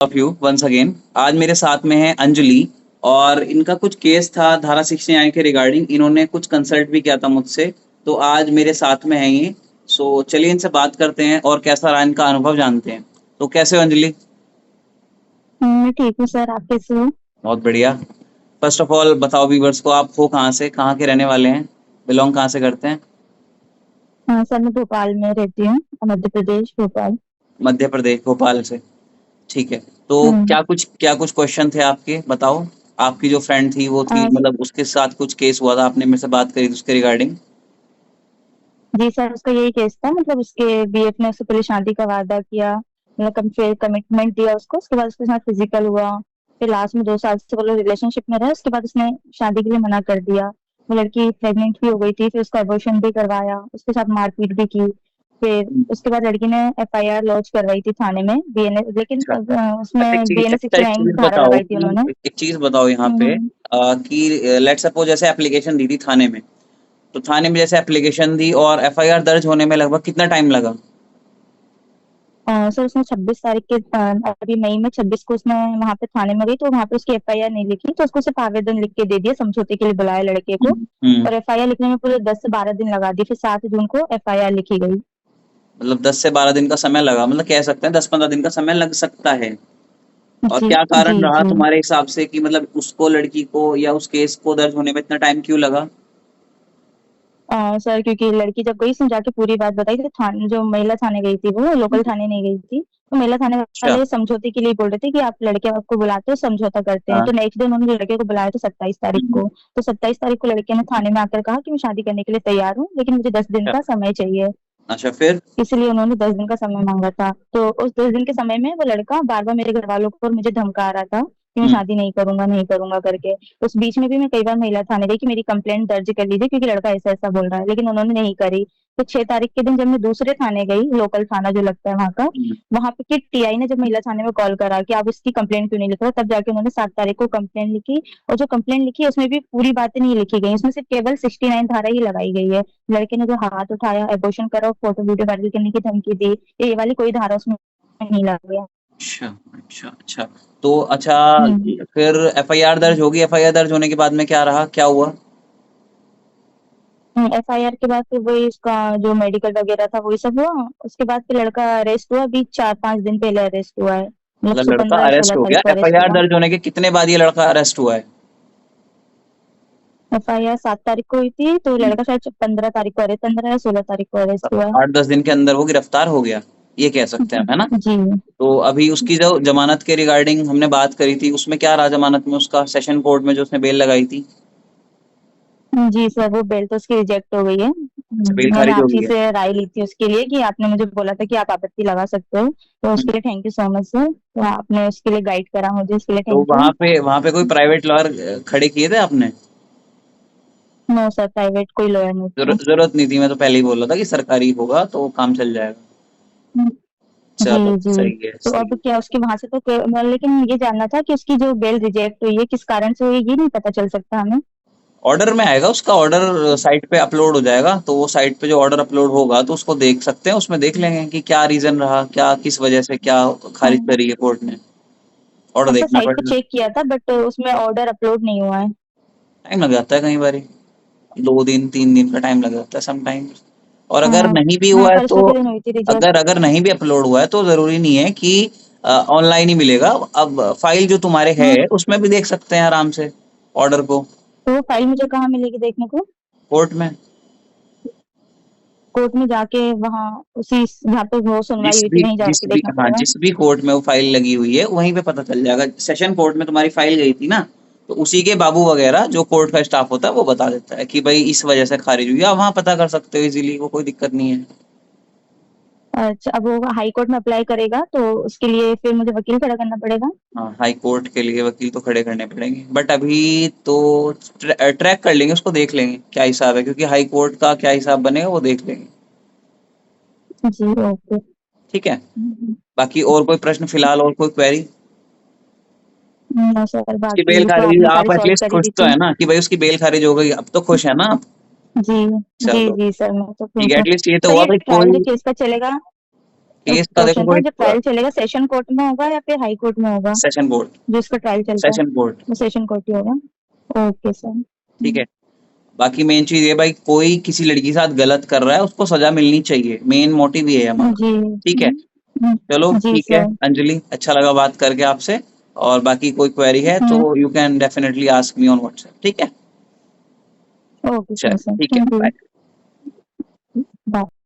Of you once again. आज मेरे साथ में है अंजलि और इनका कुछ केस था धारा 69 के रिगार्डिंग। इन्होंने कुछ कंसल्ट भी किया था मुझसे, तो आज मेरे साथ में है ये। सो चलिए इनसे बात करते हैं और कैसा रहा इनका अनुभव जानते हैं। तो कैसे हो अंजलि? मैं ठीक हूँ सर। आप कैसे हो? बहुत बढ़िया। फर्स्ट ऑफ ऑल बताओ व्यूवर्स को, आप हो कहाँ से, कहाँ के रहने वाले हैं, बिलोंग कहाँ से करते हैं? हाँ सर, मैं भोपाल में रहती हूँ, मध्य प्रदेश, भोपाल। मध्य प्रदेश, भोपाल से। ठीक है। तो हम्म। क्या कुछ क्वेश्चन थे आपके, बताओ। आपकी जो फ्रेंड थी वो थी, मतलब उसके साथ कुछ केस हुआ था, आपने मेरे से बात करी थी उसके रिगार्डिंग। जी सर, उसका यही केस था। मतलब उसके बीएफ ने उससे पहले शादी का वादा किया, मतलब फिर कमिटमेंट दिया उसको। उसके बाद उसके साथ फिजिकल हुआ। फिर लास्ट में 2 साल से वो लोग रिलेशनशिप में रहे। उसके बाद उसने शादी के लिए मना कर दिया। वो लड़की प्रेग्नेंट भी हो गई थी। फिर उसका अबॉर्शन भी करवाया, उसके साथ मारपीट भी की। फिर उसके बाद लड़की ने एफआईआर लॉन्च करवाई थी थाने में, बीएनएस, लेकिन अच्छा। अच्छा, एक उसमें चीज बीएनएस अच्छा, एक 69 चीज धारा बताओ, लगाई थी उन्होंने। एक चीज बताओ यहाँ पे, हम्म। कि लेट्स सपोज जैसे एप्लीकेशन दी थी थाने में, तो थाने में जैसे एप्लीकेशन दी और एफआईआर दर्ज होने में लगभग कितना टाइम लगा? सर उसने 26 तारीख के अभी मई में 26 को उसने वहां पे थाने में गई, तो वहां पे उसकी एफआईआर नहीं लिखी, तो उसको सिर्फ आवेदन लिख के दे दिया, समझौते के लिए बुलाया लड़के को। हम्म। और एफआईआर लिखने में पूरे 10 से 12 दिन लगा दिए। फिर 7 जून को एफआईआर लिखी गई। मतलब 10 से 12 दिन का समय लगा, मतलब कह सकते हैं 10-15 दिन का समय लग सकता है। और जी क्या जी कारण रहा जी। तुम्हारे हिसाब से कि मतलब उसको, लड़की को, या उस केस को दर्ज होने में इतना टाइम क्यों लगा? सर क्योंकि लड़की जब गई, उसने जाके पूरी बात बताई थी थाने, जो महिला थाने गई थी, वो लोकल थाने नहीं गई थी। तो महिला थाने अच्छा। वाले समझौते के लिए बोल रहे थे कि आप लड़के आपको बुलाते हो, समझौता करते हैं। हाँ। तो नेक्स्ट डे उन्होंने लड़के को बुलाया था 27 तारीख हम्म। को। तो 27 तारीख को लड़के ने थाने में आकर कहा कि मैं शादी करने के लिए तैयार हूँ, लेकिन मुझे 10 दिन अच्छा। का समय चाहिए। अच्छा, फिर? इसलिए उन्होंने 10 दिन का समय मांगा था। तो उस 10 दिन के समय में वो लड़का बार बार मेरे घर वालों को और मुझे धमका रहा था कि मैं हम्म। शादी नहीं करूंगा, नहीं करूंगा करके। उस बीच में भी मैं कई बार महिला थाने गई कि मेरी कंप्लेंट दर्ज कर लीजिए, क्योंकि लड़का ऐसा ऐसा बोल रहा है, लेकिन उन्होंने नहीं करी। तो 6 तारीख के दिन जब मैं दूसरे थाने गई, लोकल थाना जो लगता है वहां का, हम्म। वहां पे की टीआई ने जब महिला थाने में कॉल करा कि आप इसकी कंप्लेंट क्यों नहीं लिख रहे, तब जाके उन्होंने 7 तारीख को कंप्लेंट लिखी। और जो कंप्लेंट लिखी है उसमें भी पूरी बातें नहीं लिखी गई, उसमें सिर्फ केवल 69 धारा ही लगाई गई है। लड़के ने जो हाथ उठाया, एबॉर्शन करा, फोटो वीडियो वायरल करने की धमकी दी, ये वाली कोई धारा उसमें नहीं लगी है। अच्छा, अच्छा, अच्छा। तो अच्छा, हम्म। फिर एफआईआर दर्ज होगी, एफआईआर दर्ज होने के बाद में क्या रहा, क्या हुआ? एफआईआर के बाद फिर वही उसका जो मेडिकल वगैरह था वही सब हुआ। उसके बाद फिर लड़का अरेस्ट हुआ, अभी 4-5 दिन पहले अरेस्ट हुआ है। मतलब मतलब लड़का 15 या अरेस्ट 16 हो तारीख गया, को अरेस्ट एफआईआर हुआ। दर्ज होने के कितने बाद ये लड़का अरेस्ट हुआ है? एफआईआर 7 तारीख को हुई थी, तो लड़का शायद 15 तारीख को अरेस्ट, 15 या 16 तारीख को अरेस्ट हुआ है। 8-10 दिन के अंदर वो गिरफ्तार हो गया, ये कह सकते हैं, है ना? जी। तो अभी उसकी जो जमानत के रिगार्डिंग हमने बात करी थी, उसमें क्या रहा जमानत में उसका, सेशन कोर्ट में जो उसने बेल लगाई थी? जी सर, वो बेल तो उसकी रिजेक्ट हो गई है। बेल मैंने खारिज आप हो ही गई है। से राय ली थी उसके लिए, कि आपने मुझे बोला था कि आप आपत्ति लगा सकते हो, तो हम्म। उसके लिए thank you so much sir. तो आपने उसके लिए गाइड करा मुझे, इसके लिए तो थैंक यू। वहां पे कोई प्राइवेट लॉयर खड़े किए थे आपने? नो सर, प्राइवेट कोई लॉयर नहीं था। जरूरत नहीं थी, मैं तो पहले ही बोल रहा था कि सरकारी होगा तो काम चल जाएगा। जी चलो, जी। सही है, तो सही अब है। क्या उसके वहां से तो लेकिन ये जानना था कि उसकी जो बेल रिजेक्ट हुई है किस कारण से हुई है, ये नहीं पता चल सकता हमें? ऑर्डर में आएगा, उसका ऑर्डर साइट पे अपलोड हो जाएगा, तो वो साइट पे जो ऑर्डर अपलोड होगा तो उसको देख सकते हैं, उसमें देख लेंगे कि क्या रीजन रहा, क्या किस वजह से क्या खारिज हाँ। करी है कोर्ट ने। ऑर्डर हम तो देखना साइट पे पड़ेगा। चेक किया था, बट उसमें ऑर्डर अपलोड नहीं हुआ है। टाइम लग जाता है कई बारी, 2 दिन 3 दिन का टाइम लग जाता है समटाइम्स। और अगर हाँ। नहीं भी हाँ, हुआ है तो, परसों के दिन हुई थी रिजेक्ट। अगर नहीं भी अपलोड हुआ है तो जरूरी नहीं है कि ऑनलाइन ही मिलेगा। अब फाइल जो तुम्हारे है उसमें भी देख सकते हैं आराम से ऑर्डर को, तो वो फाइल मुझे कहाँ मिलेगी देखने को? कोर्ट में। कोर्ट में जाके वहां उसी जहाँ पे वो सुनवाई हुई थी वहीं जाके देखना पड़ेगा? जिस भी कोर्ट में वो फाइल लगी हुई है वहीं पे पता चल जाएगा। सेशन कोर्ट में तुम्हारी फाइल गई थी ना, तो उसी के बाबू वगैरह जो कोर्ट का स्टाफ होता है वो बता देता है कि भाई इस वजह से खारिज हुई है। आप वहां पता कर सकते हो इजीली, वो कोई दिक्कत नहीं है। अच्छा, अब वो हाई कोर्ट में अप्लाई करेगा तो उसके लिए फिर मुझे वकील खड़ा करना पड़ेगा? हाँ, हाई कोर्ट के लिए वकील तो खड़े करने पड़ेंगे, बट अभी तो ट्रैक कर लेंगे, उसको देख लेंगे क्या हिसाब है, क्योंकि हाई कोर्ट का क्या हिसाब बनेगा वो देख लेंगे। जी ओके। ठीक है। बाकी और कोई प्रश्न फिलहाल, और कोई क्वेरी? नो सर, उसकी बाकी बेल तो खारिज, आपने आप सारी सॉल्व एटलीस्ट कर ही खुश दी तो थी। है ना कि भाई उसकी बेल खारिज हो गई, अब तो खुश है ना आप? जी जी चलो, जी सर, मैं तो ठीक खुश है, हूँ। एटलीस्ट ये तो सर हुआ ये भाई ट्रायल कोई। जो केस का चलेगा, केस का देखो क्वेश्चन था, जो कोई ट्रायल चलेगा सेशन कोर्ट में होगा या फिर हाई कोर्ट में होगा? सेशन कोर्ट, जो इसका ट्रायल चलता है सेशन कोर्ट, वो सेशन कोर्ट ही होगा। Okay sir. ठीक है। बाकी मेन चीज ये भाई, कोई किसी लड़की के साथ गलत कर रहा है उसको सजा मिलनी चाहिए, मेन मोटिव ये है हमारा। जी। ठीक है, चलो जी ठीक है सर। अंजलि, अच्छा लगा बात करके आपसे। और बाकी कोई क्वेरी है तो you can definitely ask me on WhatsApp, ठीक है? ओके चल सर, ठीक है, थैंक यू। बाय। बाय।